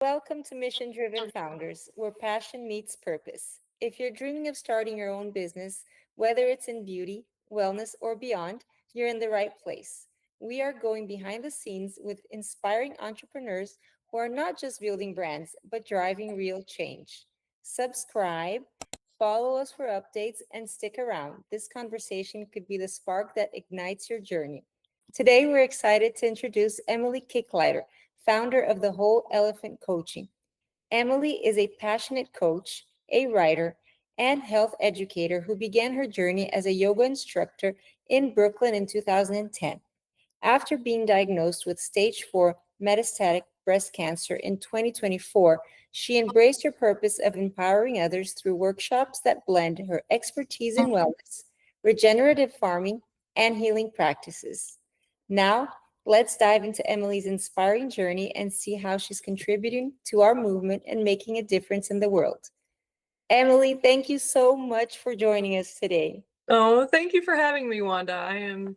Welcome to Mission Driven Founders, where passion meets purpose. If you're dreaming of starting your own business, whether it's in beauty, wellness, or beyond, you're in the right place. We are going behind the scenes with inspiring entrepreneurs who are not just building brands, but driving real change. Subscribe, follow us for updates, and stick around. This conversation could be the spark that ignites your journey. Today, we're excited to introduce Emily Kicklighter, founder of the Whole Elephant Coaching. Emily is a passionate coach, a writer, and health educator who began her journey as a yoga instructor in Brooklyn in 2010. After being diagnosed with stage 4 metastatic breast cancer in 2024, she embraced her purpose of empowering others through workshops that blend her expertise in wellness, regenerative farming, and healing practices. Now, let's dive into Emily's inspiring journey and see how she's contributing to our movement and making a difference in the world. Emily, thank you so much for joining us today. Oh, thank you for having me, Wanda. I am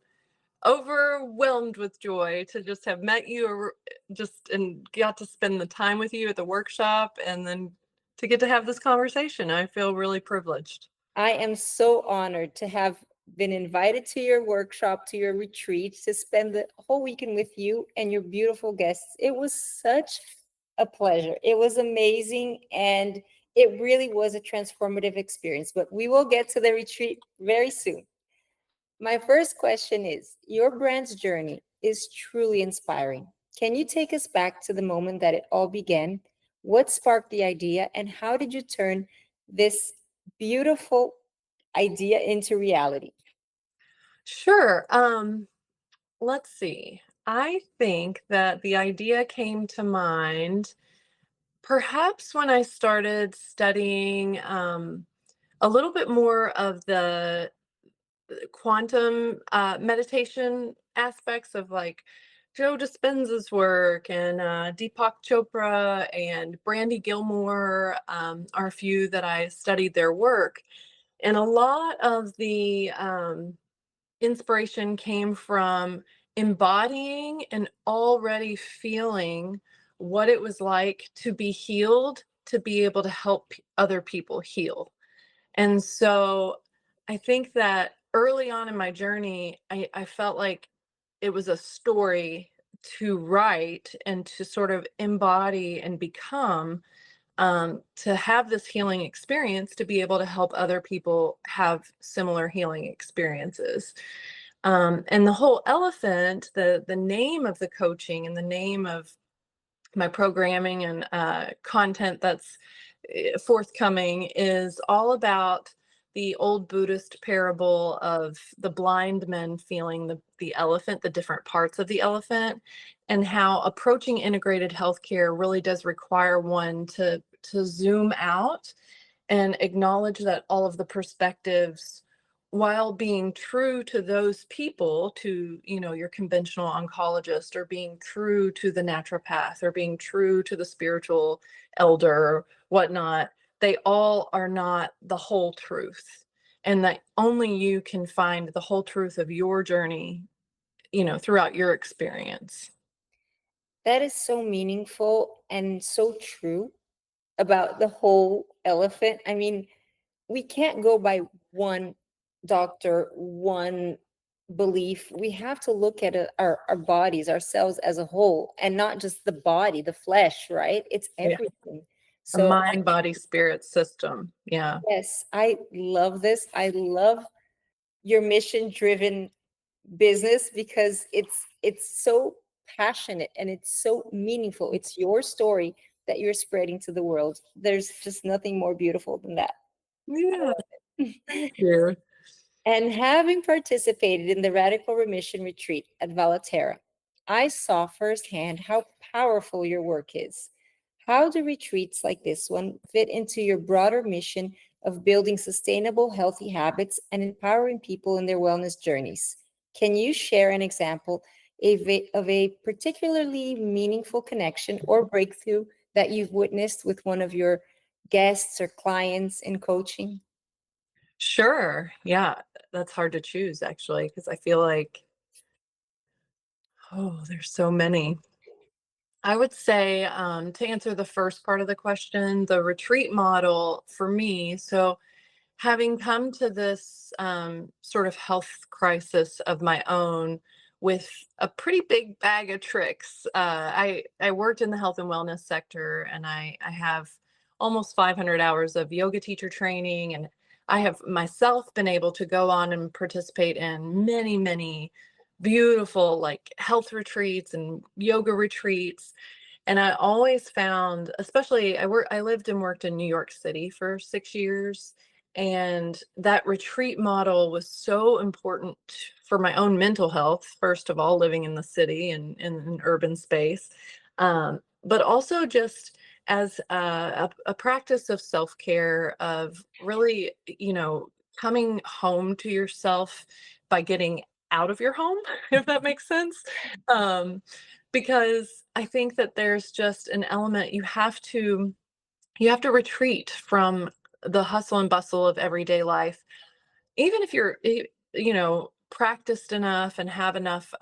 overwhelmed with joy to just have met you just and got to spend the time with you at the workshop and then to get to have this conversation. I feel really privileged. I am so honored to have been invited to your workshop, to your retreat, to spend the whole weekend with you and your beautiful guests. It was such a pleasure. It was amazing, and it really was a transformative experience. But we will get to the retreat very soon. My first question is, your brand's journey is truly inspiring. Can you take us back to the moment that it all began? What sparked the idea, and how did you turn this beautiful idea into reality? Sure. Let's see. I think that the idea came to mind perhaps when I started studying a little bit more of the quantum meditation aspects of like Joe Dispenza's work and Deepak Chopra and Brandy Gilmore are a few that I studied their work. And a lot of the inspiration came from embodying and already feeling what it was like to be healed, to be able to help other people heal. And so I think that early on in my journey, I felt like it was a story to write and to sort of embody and become, to have this healing experience, to be able to help other people have similar healing experiences. And the whole elephant, the name of the coaching and the name of my programming and content that's forthcoming is all about the old Buddhist parable of the blind men feeling the elephant, the different parts of the elephant, and how approaching integrated healthcare really does require one to zoom out and acknowledge that all of the perspectives, while being true to those people, to your conventional oncologist, or being true to the naturopath, or being true to the spiritual elder or whatnot, they all are not the whole truth, and that only you can find the whole truth of your journey throughout your experience. That is so meaningful and so true about the whole elephant. I mean, we can't go by one doctor, one belief. We have to look at our bodies, ourselves as a whole, and not just the body, the flesh, right? It's Yeah, everything. a So, mind body spirit system. Yeah. yes, I love this. I love your mission driven business because it's so passionate and it's so meaningful. It's your story that you're spreading to the world. There's just nothing more beautiful than that. Yeah, I love thank you. And having participated in the Radical Remission Retreat at Valaterra, I saw firsthand how powerful your work is. How do retreats like this one fit into your broader mission of building sustainable, healthy habits and empowering people in their wellness journeys? Can you share an example of a particularly meaningful connection or breakthrough that you've witnessed with one of your guests or clients in coaching? Sure. Yeah, that's hard to choose actually, because I feel like, oh, there's so many. I would say, to answer the first part of the question, the retreat model for me, so having come to this sort of health crisis of my own with a pretty big bag of tricks. I worked in the health and wellness sector, and I have almost 500 hours of yoga teacher training, and I have myself been able to go on and participate in many beautiful like health retreats and yoga retreats. And I always found, especially I lived and worked in New York City for 6 years, and that retreat model was so important for my own mental health, first of all, living in the city and in an urban space, but also just as a practice of self-care, of really, coming home to yourself by getting out of your home, if that makes sense. Um, because I think that there's just an element you have to retreat from the hustle and bustle of everyday life. Even if you're practiced enough and have enough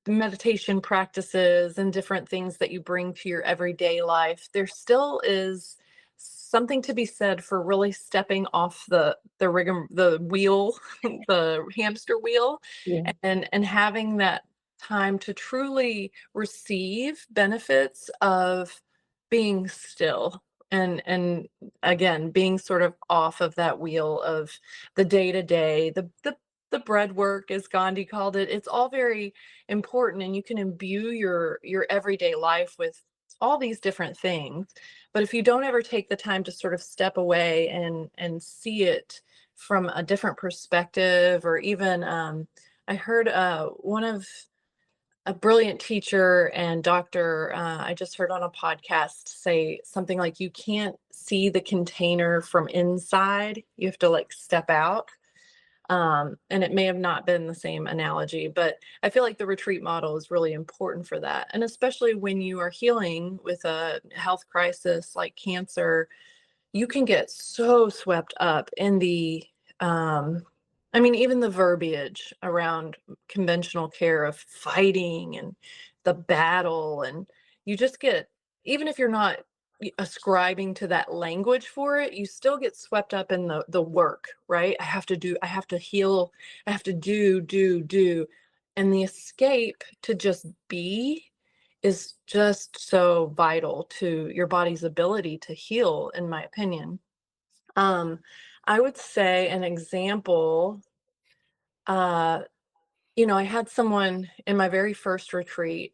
meditation practices and different things that you bring to your everyday life, there still is something to be said for really stepping off the wheel, the hamster wheel, Yeah. and having that time to truly receive benefits of being still, and again being sort of off of that wheel of the day to day, the bread work, as Gandhi called it. It's all very important, and you can imbue your everyday life with all these different things, but if you don't ever take the time to sort of step away and see it from a different perspective, or even I heard one of a brilliant teacher and doctor, I just heard on a podcast, say something like, you can't see the container from inside, you have to like step out. And it may have not been the same analogy, but I feel like the retreat model is really important for that. And especially when you are healing with a health crisis like cancer, you can get so swept up in um, even the verbiage around conventional care of fighting and the battle. And you just get, even if you're not ascribing to that language for it, you still get swept up in the work, right? I have to heal, I have to do. And the escape to just be is just so vital to your body's ability to heal, in my opinion. Um, I would say an example, uh, I had someone in my very first retreat,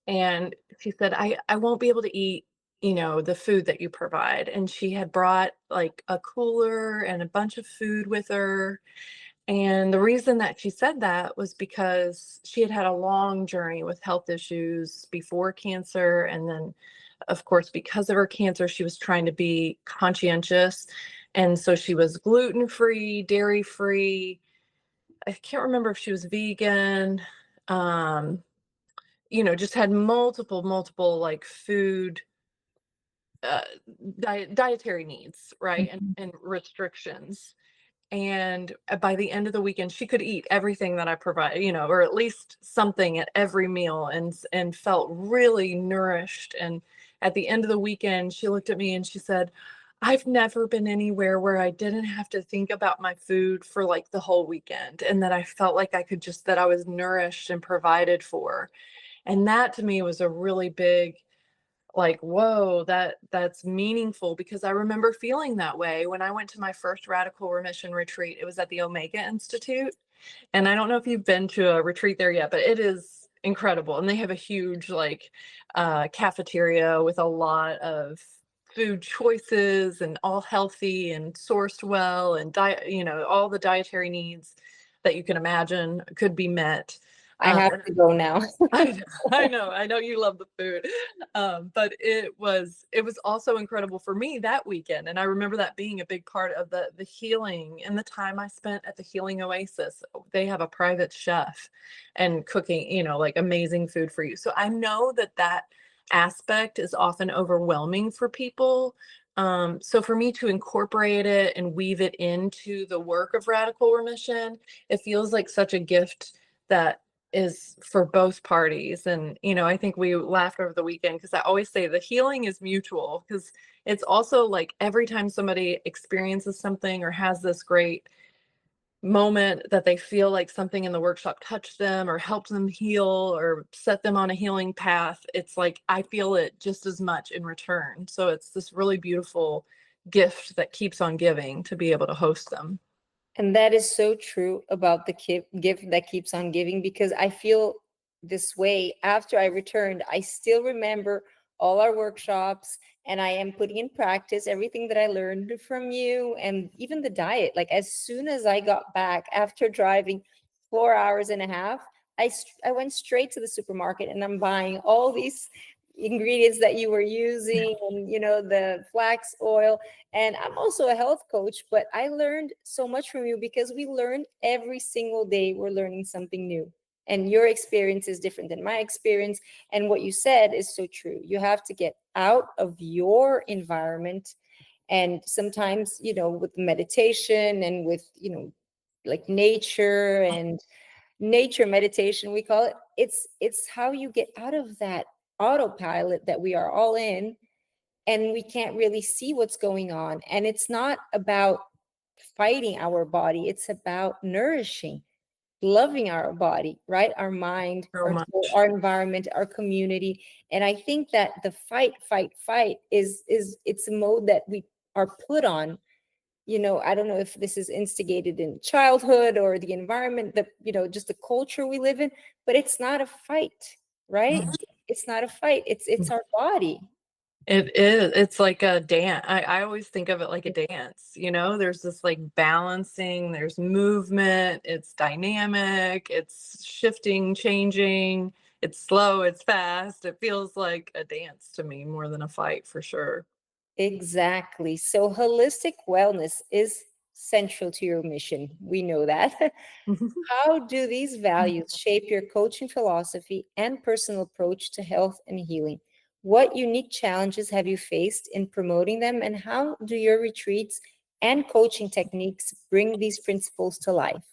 and she said, I won't be able to eat, the food that you provide. And she had brought like a cooler and a bunch of food with her. And the reason that she said that was because she had had a long journey with health issues before cancer. And then, of course, because of her cancer, she was trying to be conscientious. And so she was gluten free, dairy free. I can't remember if she was vegan. Um, just had multiple like food, uh, dietary needs, right? And, Mhm. and restrictions. And by the end of the weekend, she could eat everything that I provide, or at least something at every meal, and felt really nourished. And at the end of the weekend, she looked at me and she said, I've never been anywhere where I didn't have to think about my food for like the whole weekend, and that I felt like that I was nourished and provided for. And that to me was a really big, like, whoa, that's meaningful, because I remember feeling that way when I went to my first radical remission retreat. It was at the Omega Institute. And I don't know if you've been to a retreat there yet, but it is incredible. And they have a huge like cafeteria with a lot of food choices, and all healthy and sourced well, and diet, all the dietary needs that you can imagine could be met. I have And to go now. I know you love the food, but it was also incredible for me that weekend, and I remember that being a big part of the healing and the time I spent at the Healing Oasis. They have a private chef and cooking, like amazing food for you. So I know that aspect is often overwhelming for people. So for me to incorporate it and weave it into the work of radical remission, it feels like such a gift that is for both parties. And, I think we laughed over the weekend because I always say the healing is mutual, because it's also like every time somebody experiences something or has this great moment that they feel like something in the workshop touched them or helped them heal or set them on a healing path, it's like I feel it just as much in return. So it's this really beautiful gift that keeps on giving to be able to host them. And that is so true about the gift that keeps on giving, because I feel this way after I returned. I still remember all our workshops, and I am putting in practice everything that I learned from you, and even the diet. Like, as soon as I got back after driving 4 hours and a half, I went straight to the supermarket and I'm buying all these ingredients that you were using, and the flax oil. And I'm also a health coach, but I learned so much from you, because we learn every single day. We're learning something new. And your experience is different than my experience. And what you said is so true. You have to get out of your environment. And sometimes, with meditation and with, like nature and nature meditation, we call it, it's how you get out of that autopilot that we are all in, and we can't really see what's going on. And it's not about fighting our body, it's about nourishing, loving our body, right? Our mind, So our soul, much. our environment, our community. And I think that the fight is it's a mode that we are put on. I don't know if this is instigated in childhood or the environment, that just the culture we live in, but it's not a fight, right? It's not a fight, it's our body. It is. It's like a dance. I always think of it like a dance, There's this like balancing, there's movement, it's dynamic, it's shifting, changing, it's slow, it's fast. It feels like a dance to me more than a fight for sure. Exactly. So holistic wellness is central to your mission. We know that. How do these values shape your coaching philosophy and personal approach to health and healing? What unique challenges have you faced in promoting them, and how do your retreats and coaching techniques bring these principles to life?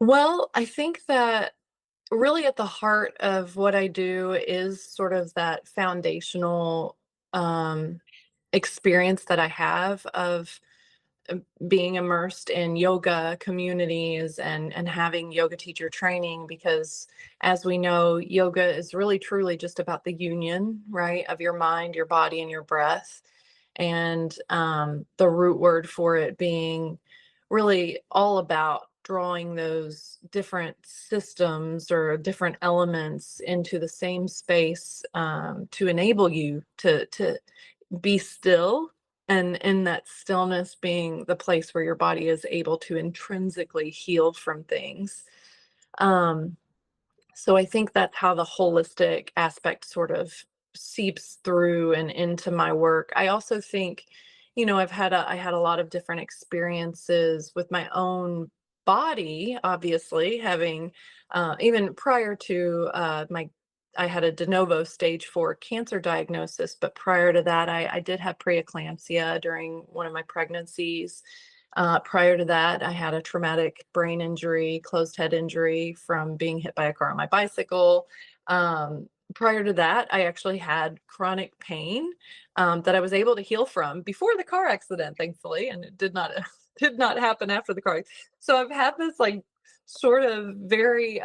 Well, I think that really at the heart of what I do is sort of that foundational um, experience that I have of being immersed in yoga communities and having yoga teacher training, because as we know, yoga is really truly just about the union, right, of your mind, your body, and your breath. And the root word for it being really all about drawing those different systems or different elements into the same space, to enable you to be still, and in that stillness being the place where your body is able to intrinsically heal from things. Um, so I think that's how the holistic aspect sort of seeps through and into my work. I also think, I had a lot of different experiences with my own body, obviously, having even prior to my I had a de novo stage 4 cancer diagnosis, but prior to that, I did have preeclampsia during one of my pregnancies. Prior to that, I had a traumatic brain injury, closed head injury from being hit by a car on my bicycle. Prior to that, I actually had chronic pain that I was able to heal from before the car accident, thankfully, and it did not did not happen after the car. So I've had this like sort of very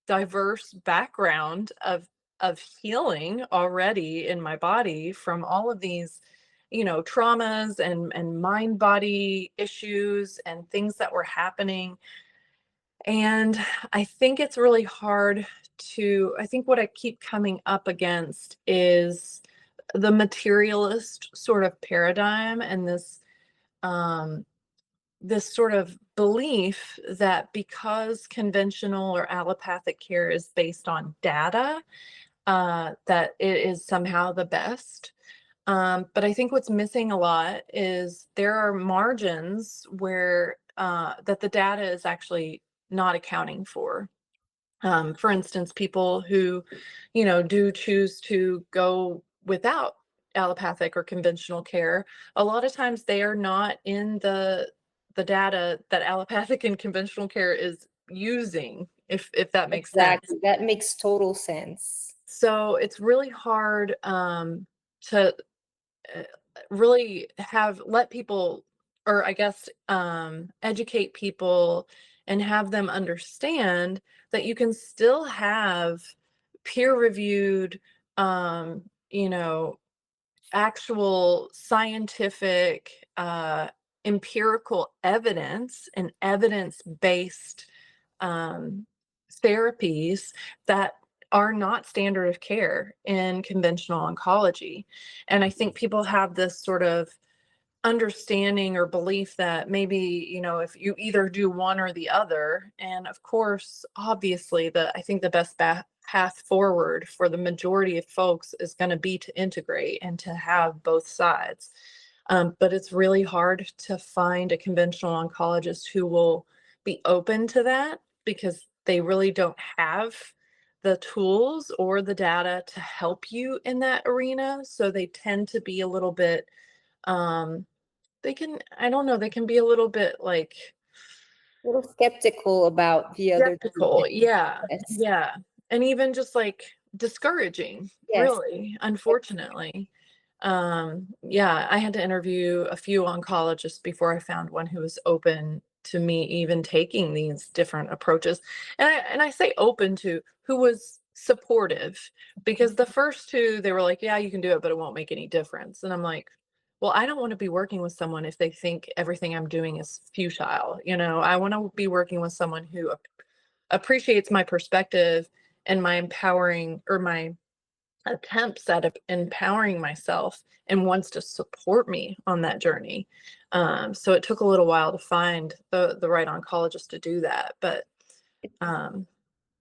diverse background of healing already in my body from all of these traumas and mind body issues and things that were happening. And I think it's really hard I think what I keep coming up against is the materialist sort of paradigm, and um this sort of belief that because conventional or allopathic care is based on data, that it is somehow the best. But I think what's missing a lot is there are margins where that the data is actually not accounting for. For instance, people who, do choose to go without allopathic or conventional care, a lot of times they are not in the data that allopathic and conventional care is using if that makes sense. Exactly. That makes total sense. So it's really hard to uh, really have let people, or I guess educate people and have them understand that you can still have peer reviewed, you know, actual scientific, empirical evidence and evidence based um, therapies that are not standard of care in conventional oncology. And I think people have this sort of understanding or belief that maybe, if you either do one or the other. And of course, obviously, I think the best path forward for the majority of folks is going to be to integrate and to have both sides. But it's really hard to find a conventional oncologist who will be open to that, because they really don't have the tools or the data to help you in that arena. So they tend to be a little bit, um, I don't know, they can be a little bit like A little skeptical about the other skeptical. treatment. Yeah. Yes. Yeah. And even just like discouraging, Yes. really, unfortunately. Yeah, I had to interview a few oncologists before I found one who was open to me even taking these different approaches. And I say open to, who was supportive, because the first two, they were like, yeah, you can do it, but it won't make any difference. And I'm like, well, I don't want to be working with someone if they think everything I'm doing is futile. I want to be working with someone who appreciates my perspective and my empowering, or my attempts at empowering myself, and wants to support me on that journey. So it took a little while to find the right oncologist to do that, but um,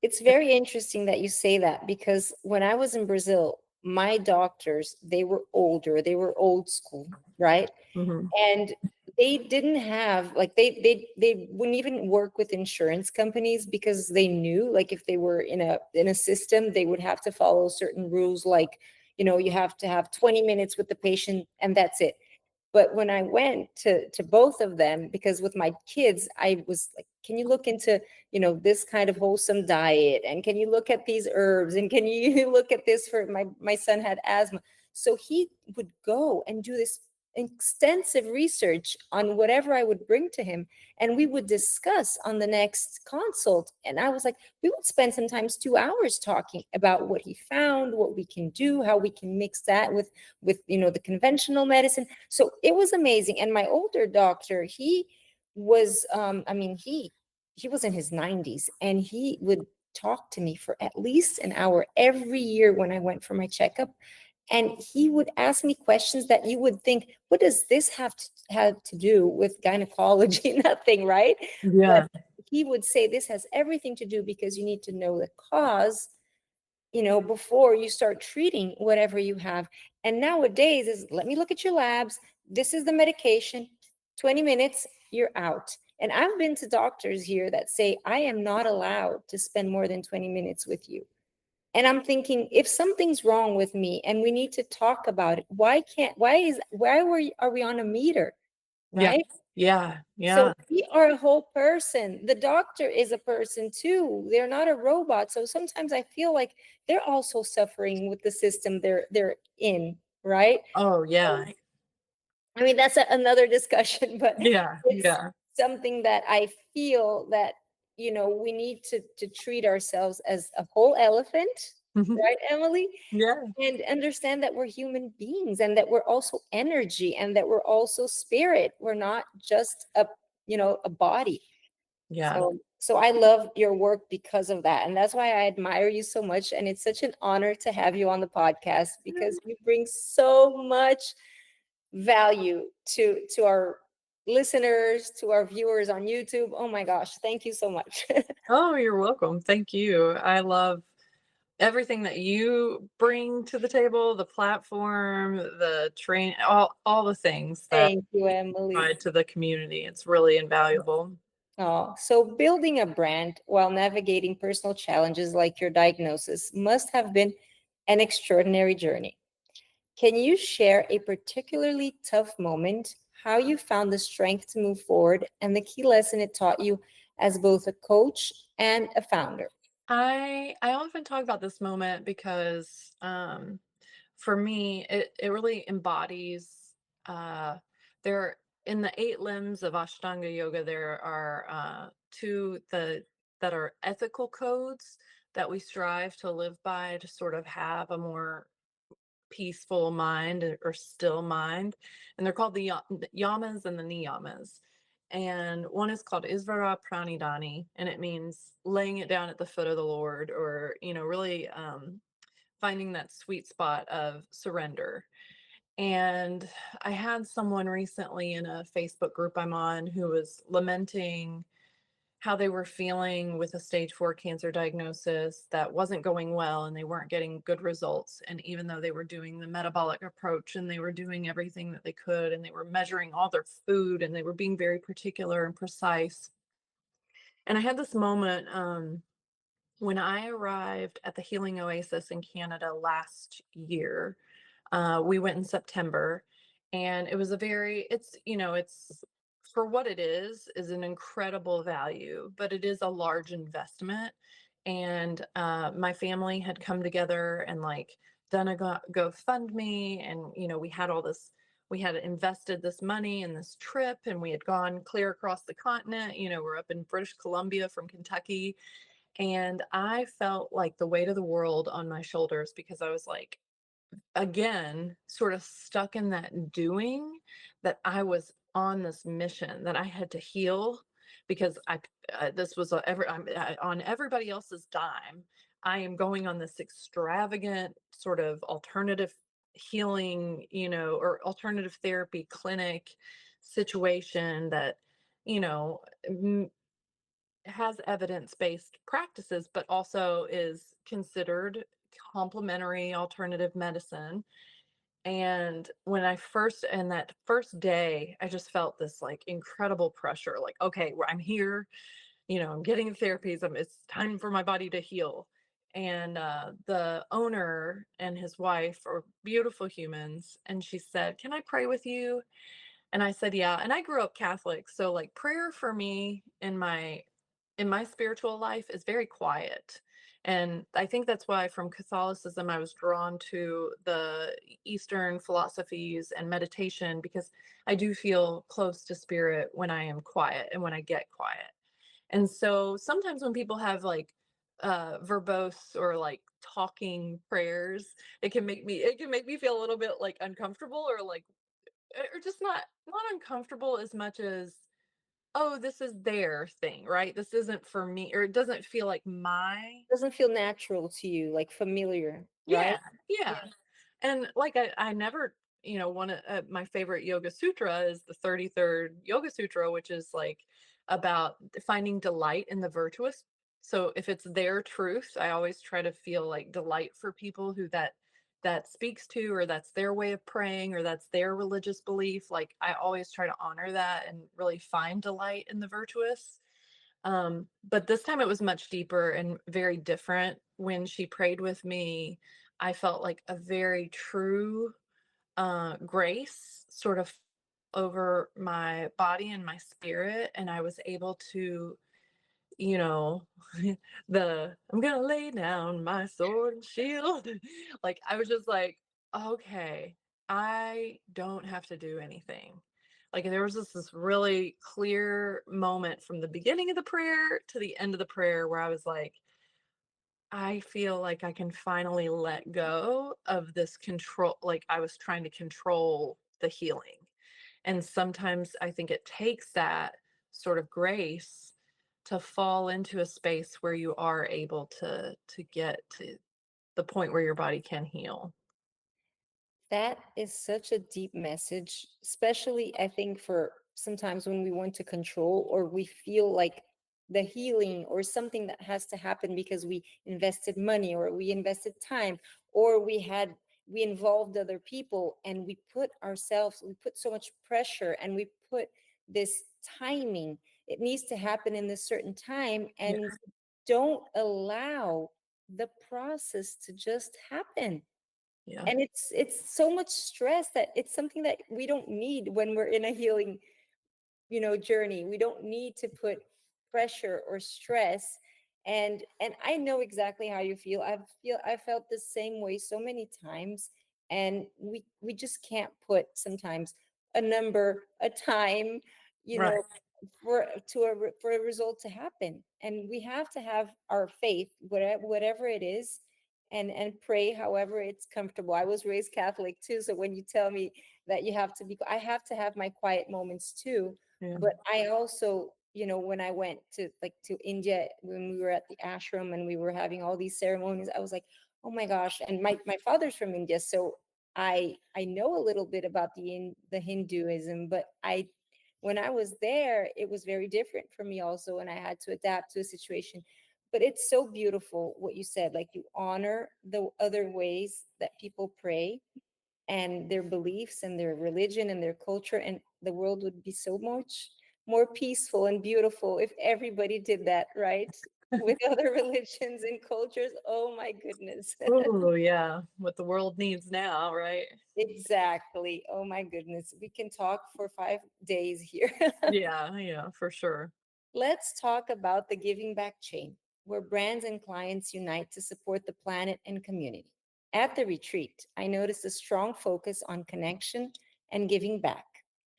It's very interesting that you say that because when I was in Brazil, my doctors, they were older, they were old school, right? mhm. And they didn't have like they wouldn't even work with insurance companies because they knew like if they were in a system, they would have to follow certain rules like, you have to have 20 minutes with the patient and that's it. But when I went to both of them, because with my kids, I was like, can you look into, this kind of wholesome diet? And can you look at these herbs? And can you look at this for my son had asthma. So he would go and do this extensive research on whatever I would bring to him. And we would discuss on the next consult. And I was like, we would spend sometimes 2 hours talking about what he found, what we can do, how we can mix that with the conventional medicine. So it was amazing. And my older doctor, he was he was in his 90s and he would talk to me for at least an hour every year when I went for my checkup. And he would ask me questions that you would think, what does this have to do with gynecology? Nothing, right? But Yeah. he would say this has everything to do because you need to know the cause, before you start treating whatever you have. And nowadays is let me look at your labs. This is the medication. 20 minutes, you're out. And I've been to doctors here that say I am not allowed to spend more than 20 minutes with you. And I'm thinking, if something's wrong with me and we need to talk about it, why are we on a meter, Yeah. right? Yeah. So Yeah. we are a whole person. The doctor is a person too. They're not a robot. So sometimes I feel like they're also suffering with the system they're in, right? Oh, yeah. I mean, that's another discussion, but Yeah. it's Yeah. something that I feel that, we need to treat ourselves as a whole elephant, Mhm. right, Emily? Yeah. And understand that we're human beings and that we're also energy and that we're also spirit. We're not just a body. Yeah. So I love your work because of that. And that's why I admire you so much. And it's such an honor to have you on the podcast because you bring so much value to our listeners, to our viewers on YouTube. Oh my gosh, thank you so much. Oh, you're welcome. Thank you. I love everything that you bring to the table, the platform, the train, all the things that Thank you, you Emily. provide to the community. It's really invaluable. Oh, so building a brand while navigating personal challenges like your diagnosis must have been an extraordinary journey. Can you share a particularly tough moment, how you found the strength to move forward, and the key lesson it taught you, as both a coach and a founder? I often talk about this moment because for me it really embodies uh there in the eight limbs of Ashtanga yoga. There are two the that are ethical codes that we strive to live by to sort of have a more peaceful mind or still mind, and they're called the yamas and the niyamas. And one is called Isvara Pranidhani, and it means laying it down at the foot of the Lord, or really finding that sweet spot of surrender. And I had someone recently in a Facebook group I'm on who was lamenting how they were feeling with a stage 4 cancer diagnosis that wasn't going well, and they weren't getting good results. And even though they were doing the metabolic approach and they were doing everything that they could, and they were measuring all their food and they were being very particular and precise. And I had this moment when I arrived at the Healing Oasis in Canada last year. We went in September, and it was a very, it's for what it is an incredible value, but it is a large investment. And my family had come together and like done a GoFundMe, and we had all this. We had invested this money in this trip, and we had gone clear across the continent. We're up in British Columbia from Kentucky, and I felt like the weight of the world on my shoulders because I was like, again, sort of stuck in that doing, that I was on this mission that I had to heal because this was on everybody else's dime. I am going on this extravagant sort of alternative healing, or alternative therapy clinic situation that, you know, has evidence-based practices, but also is considered complementary alternative medicine. And and that first day, I just felt this like incredible pressure, like, okay, I'm here, I'm getting the therapies, it's time for my body to heal. And the owner and his wife are beautiful humans. And she said, "Can I pray with you?" And I said, "Yeah." And I grew up Catholic, so like prayer for me in my spiritual life is very quiet. And I think that's why from Catholicism I was drawn to the Eastern philosophies and meditation, because I do feel close to spirit when I am quiet and when I get quiet. And so sometimes when people have like verbose or like talking prayers, it can make me feel a little bit like uncomfortable, or like, or just not uncomfortable as much as, oh, this is their thing, right? This isn't for me, or it doesn't feel like my. Doesn't feel natural to you, like familiar, right? Yeah, yeah. And like I never, one of my favorite yoga sutra is the 33rd Yoga Sutra, which is like about finding delight in the virtuous. So if it's their truth, I always try to feel like delight for people who that speaks to, or that's their way of praying, or that's their religious belief. Like I always try to honor that and really find delight in the virtuous. But this time it was much deeper and very different. When she prayed with me, I felt like a very true grace sort of over my body and my spirit. And I was able to, you know, the "I'm gonna lay down my sword and shield." Like I was just like, okay, I don't have to do anything. Like there was this really clear moment from the beginning of the prayer to the end of the prayer where I was like, I feel like I can finally let go of this control. Like I was trying to control the healing. And sometimes I think it takes that sort of grace to fall into a space where you are able to get to the point where your body can heal. That is such a deep message, especially I think for sometimes when we want to control or we feel like the healing or something that has to happen because we invested money or we invested time or we involved other people and we put so much pressure and we put this timing. It needs to happen in this certain time Yeah. and don't allow the process to just happen, Yeah. and it's so much stress that it's something that we don't need when we're in a healing journey. We don't need to put pressure or stress. And I know exactly how you feel. I felt the same way so many times. And we just can't put sometimes a number, a time, you Right. know, for a result to happen. And we have to have our faith, whatever it is, and pray however it's comfortable. I was raised Catholic too, so when you tell me that you have to be, I have to have my quiet moments too. Yeah. But I also, when I went to India, when we were at the ashram and we were having all these ceremonies, I was like, oh my gosh. And my father's from India, so I know a little bit about the Hinduism, but I when I was there, it was very different for me also, and I had to adapt to a situation. But it's so beautiful what you said, like you honor the other ways that people pray and their beliefs and their religion and their culture, and the world would be so much more peaceful and beautiful if everybody did that, right? With other religions and cultures. Oh my goodness. Oh, yeah. What the world needs now, right? Exactly. Oh my goodness. We can talk for 5 days here. Yeah, yeah, for sure. Let's talk about the giving back chain, where brands and clients unite to support the planet and community. At the retreat, I noticed a strong focus on connection and giving back.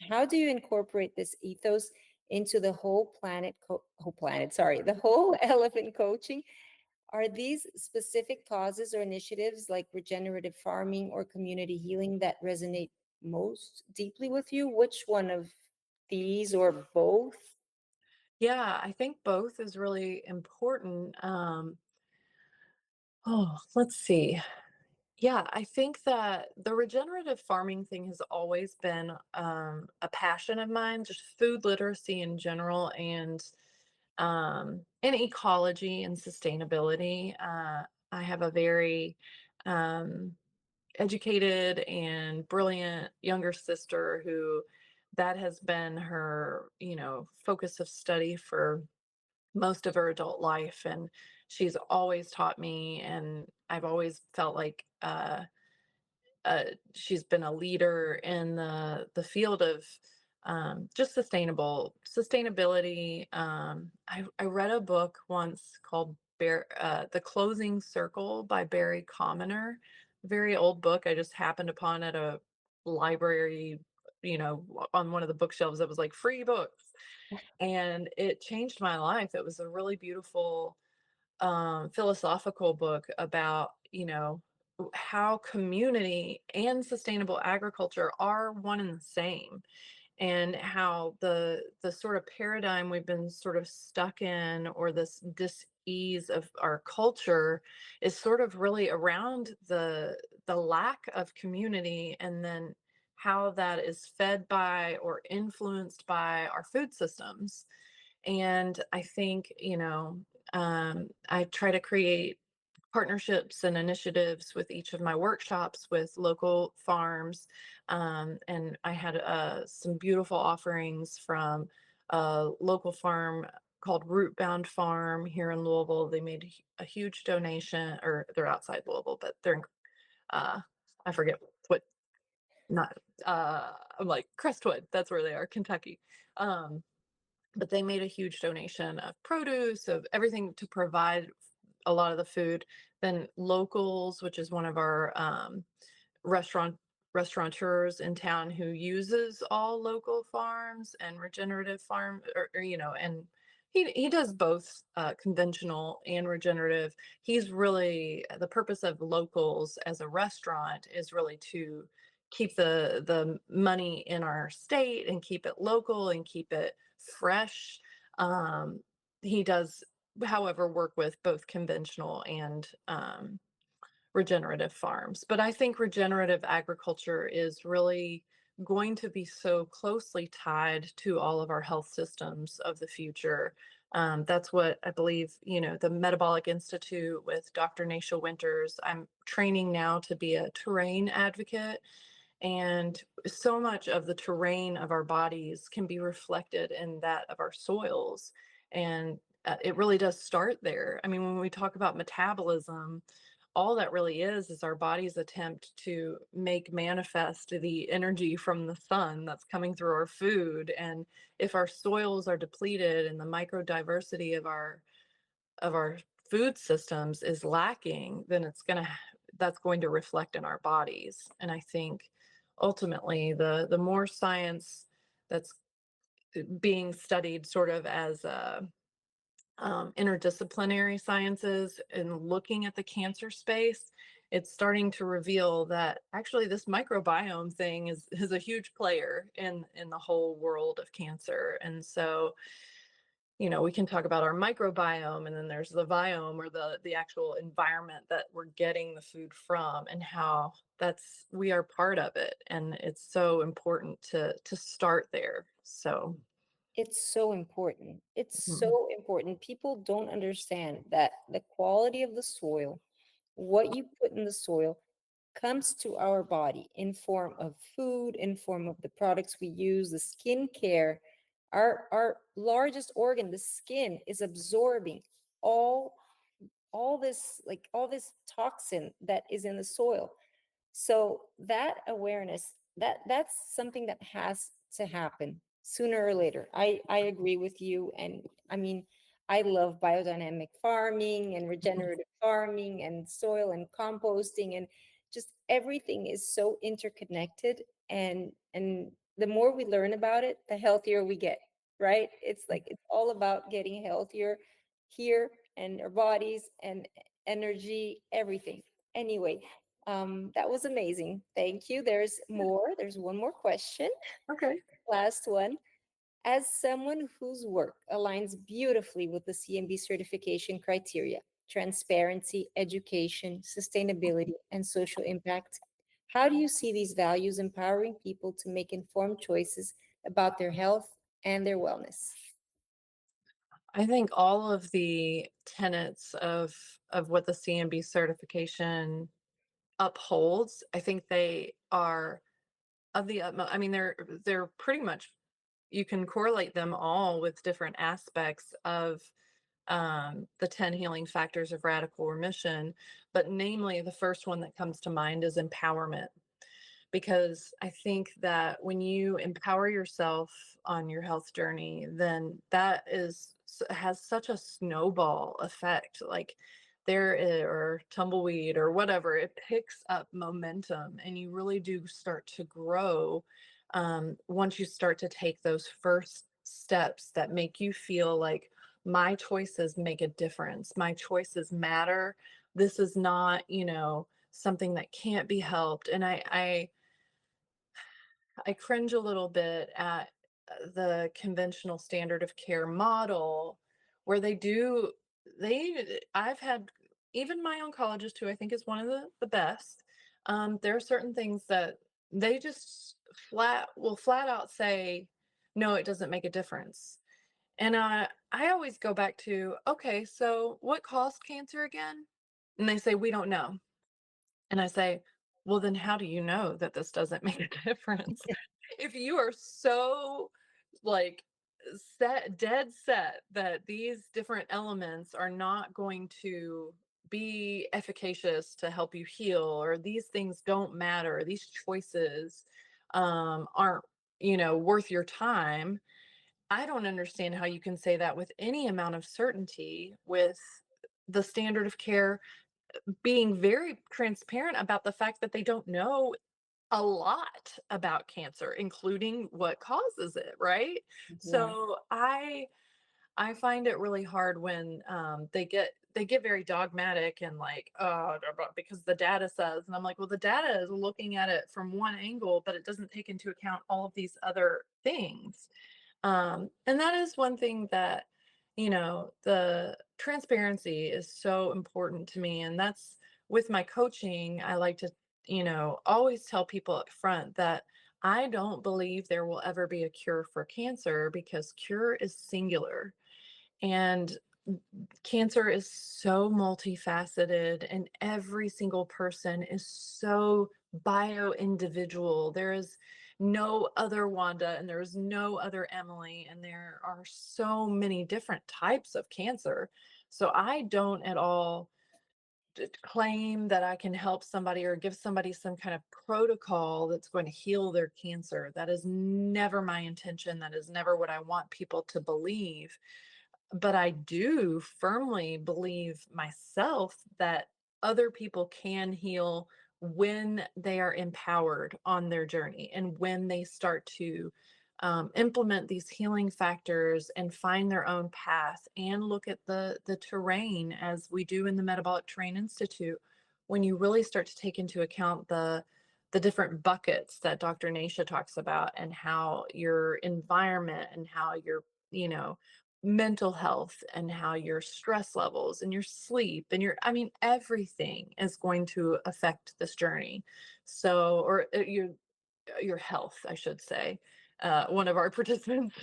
How do you incorporate this ethos into the the whole elephant coaching? Are these specific causes or initiatives like regenerative farming or community healing that resonate most deeply with you? Which one of these or both? Yeah, I think both is really important. Oh, let's see. Yeah, I think that the regenerative farming thing has always been a passion of mine, just food literacy in general, and ecology and sustainability. I have a very um, educated and brilliant younger sister who that has been her, focus of study for most of her adult life, and she's always taught me, and I've always felt like she's been a leader in the field of just sustainability. I read a book once called The Closing Circle by Barry Commoner. Very old book. I just happened upon at a library, on one of the bookshelves that was like free books, and it changed my life. It was a really beautiful philosophical book about, how community and sustainable agriculture are one and the same, and how the sort of paradigm we've been sort of stuck in, or this dis-ease of our culture, is sort of really around the lack of community, and then how that is fed by or influenced by our food systems. And I think, I try to create partnerships and initiatives with each of my workshops with local farms. And I had some beautiful offerings from a local farm called Root Bound Farm here in Louisville. They made a huge donation, or they're outside Louisville, but they're in, uh, I forget what, not, I'm like Crestwood, that's where they are, Kentucky. Um, but they made a huge donation of produce, of everything to provide a lot of the food. Then Locals, which is one of our restaurant restaurateurs in town who uses all local farms and regenerative farm, and he does both conventional and regenerative. He's really, the purpose of Locals as a restaurant is really to keep the money in our state and keep it local and keep it fresh. He does, however, work with both conventional and regenerative farms. But I think regenerative agriculture is really going to be so closely tied to all of our health systems of the future. That's what I believe, the Metabolic Institute with Dr. Nasha Winters. I'm training now to be a terrain advocate. And so much of the terrain of our bodies can be reflected in that of our soils. And it really does start there. I mean, when we talk about metabolism, all that really is our body's attempt to make manifest the energy from the sun that's coming through our food. And if our soils are depleted and the microdiversity of our food systems is lacking, then that's going to reflect in our bodies. And I think ultimately the more science that's being studied sort of as interdisciplinary sciences and looking at the cancer space, it's starting to reveal that actually this microbiome thing is a huge player in the whole world of cancer. And so, we can talk about our microbiome, and then there's the biome, or the actual environment that we're getting the food from, and how that's we are part of it, and it's so important to start there. So, It's so important. It's mhm. so important. People don't understand that the quality of the soil, what you put in the soil, comes to our body in form of food, in form of the products we use, the skin care. Our largest organ, the skin, is absorbing all all this toxin that is in the soil. So that awareness, that's something that has to happen sooner or later. I agree with you. And I mean, I love biodynamic farming and regenerative farming and soil and composting, and just everything is so interconnected. And the more we learn about it, the healthier we get, right? It's like it's all about getting healthier here, and our bodies and energy, everything. Anyway, that was amazing. Thank you. There's more. There's one more question. Okay. Last one. As someone whose work aligns beautifully with the CMB certification criteria, transparency, education, sustainability, and social impact, how do you see these values empowering people to make informed choices about their health and their wellness? I think all of the tenets of what the CMB certification upholds, I think they are of the utmost. I mean, they're pretty much, you can correlate them all with different aspects of the 10 healing factors of radical remission, but namely the first one that comes to mind is empowerment. Because I think that when you empower yourself on your health journey, then has such a snowball effect. Like or tumbleweed or whatever, it picks up momentum, and you really do start to grow once you start to take those first steps that make you feel like my choices make a difference. My choices matter. This is not, something that can't be helped. And I cringe a little bit at the conventional standard of care model, where I've had, even my oncologist, who I think is one of the best, there are certain things that they just flat out say, no, it doesn't make a difference. And I always go back to, okay, so what caused cancer again? And they say, we don't know. And I say, well, then how do you know that this doesn't make a difference? If you are so like dead set that these different elements are not going to be efficacious to help you heal, or these things don't matter, these choices aren't, worth your time. I don't understand how you can say that with any amount of certainty, with the standard of care being very transparent about the fact that they don't know a lot about cancer, including what causes it, right? Yeah. So I find it really hard when they get very dogmatic and like, because the data says, and I'm like, well, the data is looking at it from one angle, but it doesn't take into account all of these other things. And that is one thing that, the transparency is so important to me. And that's, with my coaching, I like to, always tell people up front that I don't believe there will ever be a cure for cancer, because cure is singular. And cancer is so multifaceted, and every single person is so bio individual. There is no other Wanda, and there is no other Emily, and there are so many different types of cancer. So I don't at all claim that I can help somebody or give somebody some kind of protocol that's going to heal their cancer. That is never my intention. That is never what I want people to believe. But I do firmly believe myself that other people can heal when they are empowered on their journey and when they start to implement these healing factors and find their own path and look at the terrain as we do in the Metabolic Terrain Institute. When you really start to take into account the different buckets that Dr. Nasha talks about, and how your environment and how your, you know, mental health and how your stress levels and your sleep and your, I mean, everything is going to affect this journey. So, or your health, I should say. One of our participants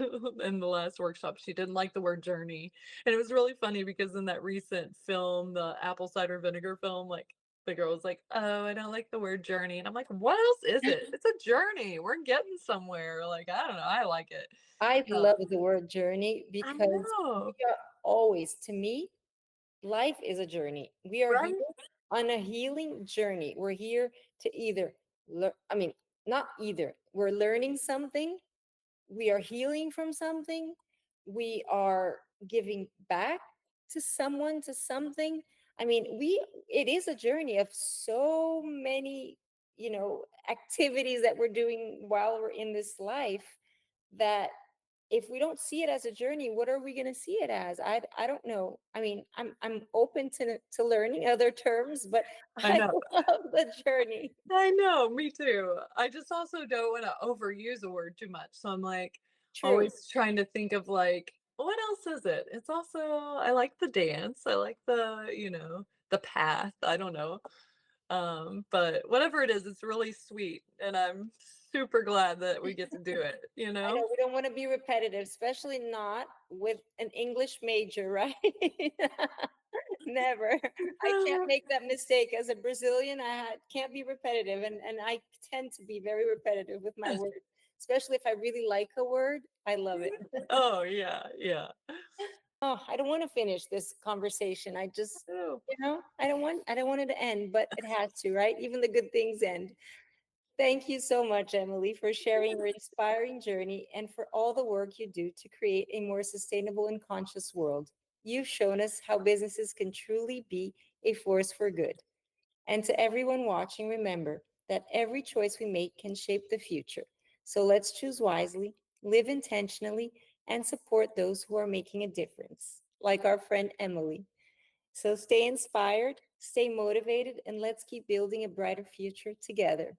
in the last workshop, she didn't like the word journey. And it was really funny because in that recent film, the apple cider vinegar film, like the girl was like, "Oh, I don't like the word journey." And I'm like, "What else is it? It's a journey. We're getting somewhere." Like, I don't know. I like it. I Uh, love the word journey I because we know. are always, to me, life is a journey. We are here Right? on a healing journey. We're here to either learn, I mean, not either. We're learning something, we are healing from something, we are giving back to someone, to something. I mean, it is a journey of so many, activities that we're doing while we're in this life, that if we don't see it as a journey, what are we going to see it as? I don't know. I mean, I'm open to learning other terms, but I I know. love the journey. I know, me too. I just also don't want to overuse a word too much. So I'm like True. always trying to think of like, what else is it? It's also, I like the dance. I like the, the path. I don't know. But whatever it is, it's really sweet. And I'm super glad that we get to do it, you I know? know we don't want to be repetitive, especially not with an English major, right? Never. I can't make that mistake. As a Brazilian, can't be repetitive. And I tend to be very repetitive with my words, especially if I really like a word. I love it. Oh, yeah, yeah. Oh, I don't want to finish this conversation. I just, Oh, I don't want it to end, but it has to, right? Even the good things end. Thank you so much, Emily, for sharing your inspiring journey and for all the work you do to create a more sustainable and conscious world. You've shown us how businesses can truly be a force for good. And to everyone watching, remember that every choice we make can shape the future. So let's choose wisely, live intentionally, and support those who are making a difference, like our friend Emily. So stay inspired, stay motivated, and let's keep building a brighter future together.